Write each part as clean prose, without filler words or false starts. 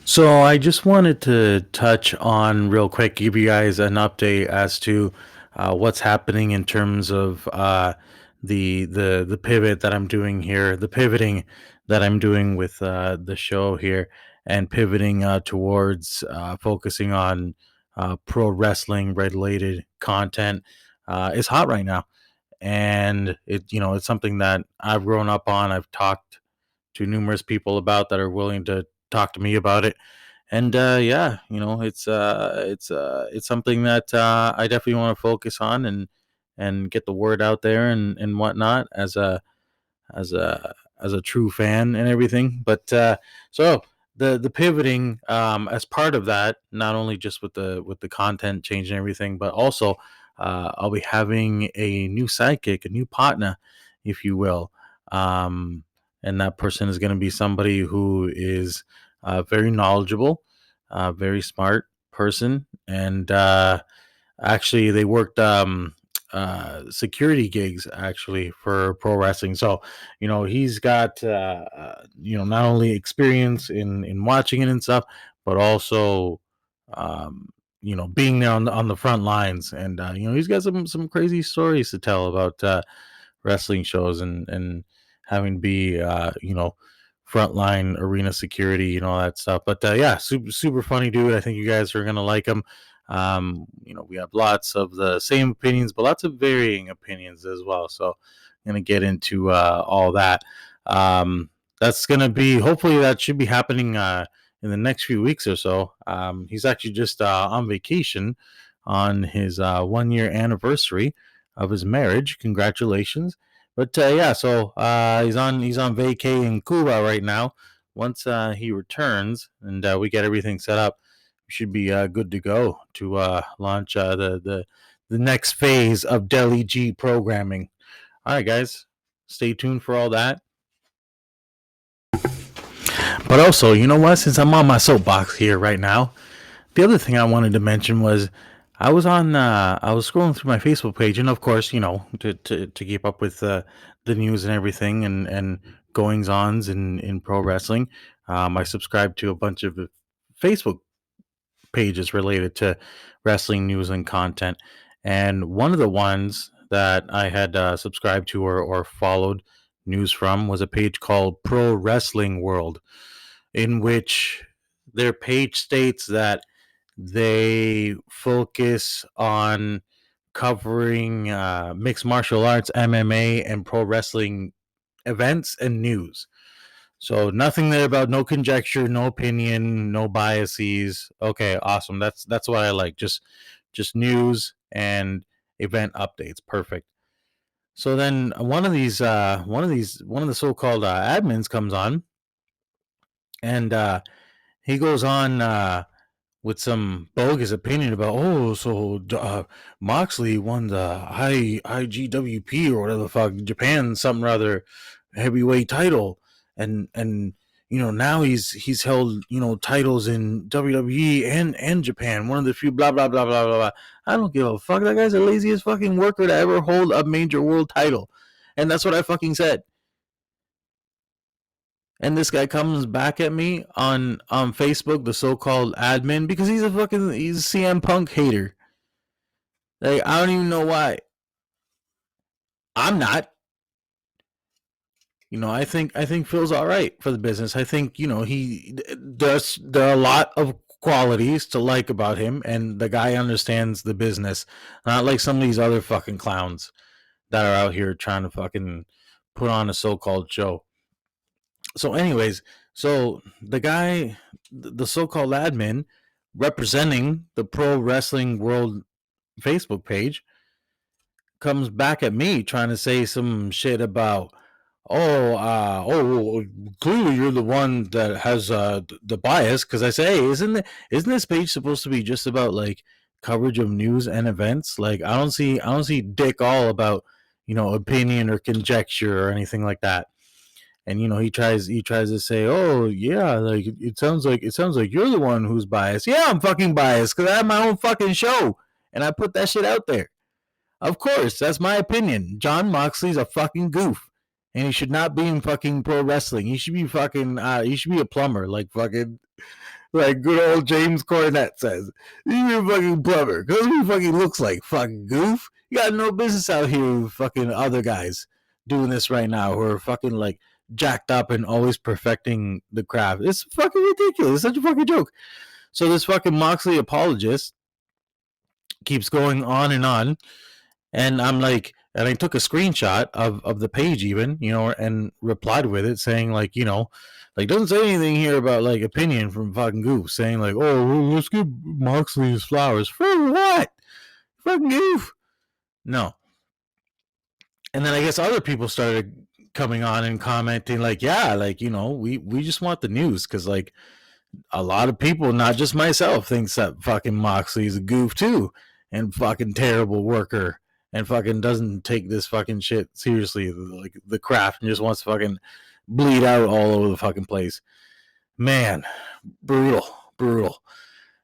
So I just wanted to touch on real quick, give you guys an update as to what's happening in terms of the pivot that I'm doing here, the pivoting that I'm doing with the show here, and pivoting towards focusing on pro wrestling related content is hot right now, and it's something that I've grown up on. I've talked to numerous people about that are willing to talk to me about it. And yeah, it's something that I definitely want to focus on and get the word out there and whatnot as a as a true fan and everything. But so the pivoting as part of that, not only just with the content change and everything, but also I'll be having a new sidekick, a new partner, if you will. Um, and that person is going to be somebody who is very knowledgeable, very smart person, and actually they worked security gigs actually for pro wrestling. So, he's got not only experience in watching it and stuff, but also um being there on the front lines. And he's got some crazy stories to tell about wrestling shows and having to be frontline arena security and all that stuff. But yeah, super funny dude. I think you guys are gonna like him. We have lots of the same opinions, but lots of varying opinions as well. So I'm gonna get into all that. That's gonna be hopefully that should be happening in the next few weeks or so. He's actually just on vacation on his 1 year anniversary of his marriage. Congratulations. But yeah, so he's on vacay in Cuba right now. Once he returns and we get everything set up, we should be good to go to launch the next phase of Deli G programming. All right, guys, stay tuned for all that. But also, you know what? Since I'm on my soapbox here right now, the other thing I wanted to mention was I was scrolling through my Facebook page, and of course, to keep up with the news and everything and goings ons in pro wrestling. I subscribe to a bunch of Facebook pages related to wrestling news and content, and one of the ones that I had subscribed to or followed news from was a page called Pro Wrestling World, in which their page states that they focus on covering mixed martial arts, MMA, and pro wrestling events and news. So nothing there about no conjecture, no opinion, no biases. Okay, awesome. That's what I like. Just news and event updates. Perfect. So then one of the so-called admins comes on, and he goes on with some bogus opinion about Moxley won the IGWP or whatever the fuck Japan something rather heavyweight title, and now he's held titles in WWE and Japan, one of the few blah blah blah blah blah blah. I don't give a fuck. That guy's the laziest fucking worker to ever hold a major world title, and that's what I fucking said. And this guy comes back at me on Facebook, the so-called admin, because he's a CM Punk hater. Like, I don't even know why. I'm not. I think Phil's all right for the business. I think he does. There are a lot of qualities to like about him, and the guy understands the business, not like some of these other fucking clowns that are out here trying to fucking put on a so-called show. So anyways, so the guy, the so-called admin representing the Pro Wrestling World Facebook page, comes back at me trying to say some shit about clearly you're the one that has the bias, because I say, hey, isn't this page supposed to be just about like coverage of news and events? Like, I don't see dick all about opinion or conjecture or anything like that. And he tries to say, oh yeah, like it sounds like you're the one who's biased. Yeah, I'm fucking biased because I have my own fucking show and I put that shit out there. Of course, that's my opinion. Jon Moxley's a fucking goof, and he should not be in fucking pro wrestling. He should be fucking. He should be a plumber, like fucking Like good old James Cornette says, you're a fucking plumber. Cause what he fucking looks like, fucking goof. You got no business out here with fucking other guys doing this right now who are fucking like jacked up and always perfecting the craft. It's fucking ridiculous. It's such a fucking joke. So this fucking Moxley apologist keeps going on and on. And I'm like, and I took a screenshot of the page even, and replied with it saying like, like doesn't say anything here about like opinion from fucking Goof saying like, oh, well, let's give Moxley his flowers. For what? Fucking Goof. No. And then I guess other people started coming on and commenting like, yeah, like, we just want the news because like a lot of people, not just myself, thinks that fucking Moxley's a goof too and fucking terrible worker and fucking doesn't take this fucking shit seriously, like the craft, and just wants to fucking bleed out all over the fucking place. Man, brutal.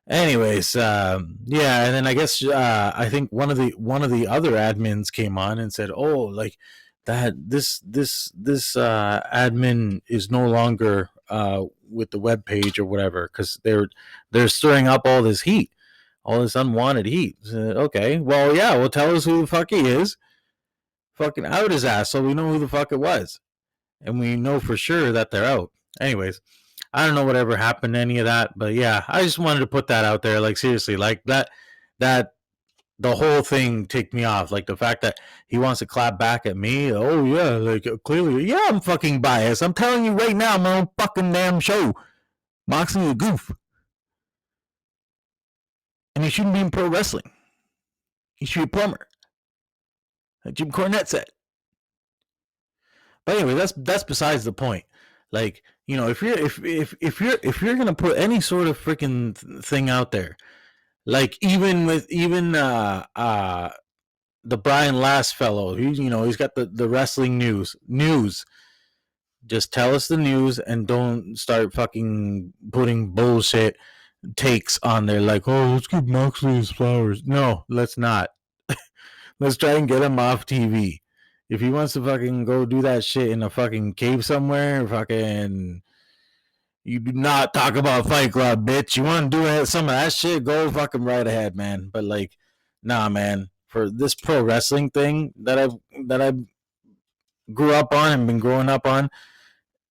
Anyways, yeah, and then I guess I think one of the other admins came on and said, "Oh, like that this admin is no longer with the web page or whatever because they're stirring up all this heat, all this unwanted heat." Okay, well, yeah, well, tell us who the fuck he is. Fucking out his ass, so we know who the fuck it was, and we know for sure that they're out. Anyways. I don't know whatever happened to any of that, but yeah, I just wanted to put that out there. Like seriously, like that the whole thing ticked me off. Like the fact that he wants to clap back at me. Oh yeah, like clearly, yeah, I'm fucking biased. I'm telling you right now, my own fucking damn show. Moxley a goof, and he shouldn't be in pro wrestling. He should be a plumber, like Jim Cornette said. But anyway, that's besides the point. Like if you're gonna put any sort of freaking thing out there, like even the Brian Last fellow, he's got the wrestling news. Just tell us the news and don't start fucking putting bullshit takes on there like, oh, let's give Moxley his flowers. No, let's not. Let's try and get him off TV. If he wants to fucking go do that shit in a fucking cave somewhere, fucking, you do not talk about Fight Club, bitch. You want to do some of that shit? Go fucking right ahead, man. But like, nah, man. For this pro wrestling thing that I grew up on and been growing up on,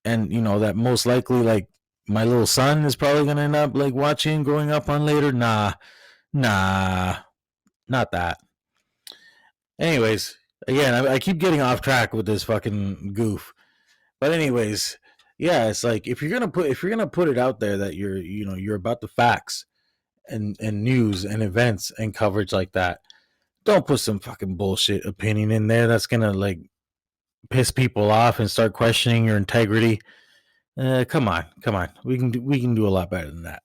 and that most likely like my little son is probably gonna end up like watching, growing up on later. Nah, not that. Anyways, again, I keep getting off track with this fucking goof. But anyways, yeah, it's like if you're gonna put it out there that you're about the facts and news and events and coverage like that, don't put some fucking bullshit opinion in there that's gonna like piss people off and start questioning your integrity. Come on, we can do a lot better than that.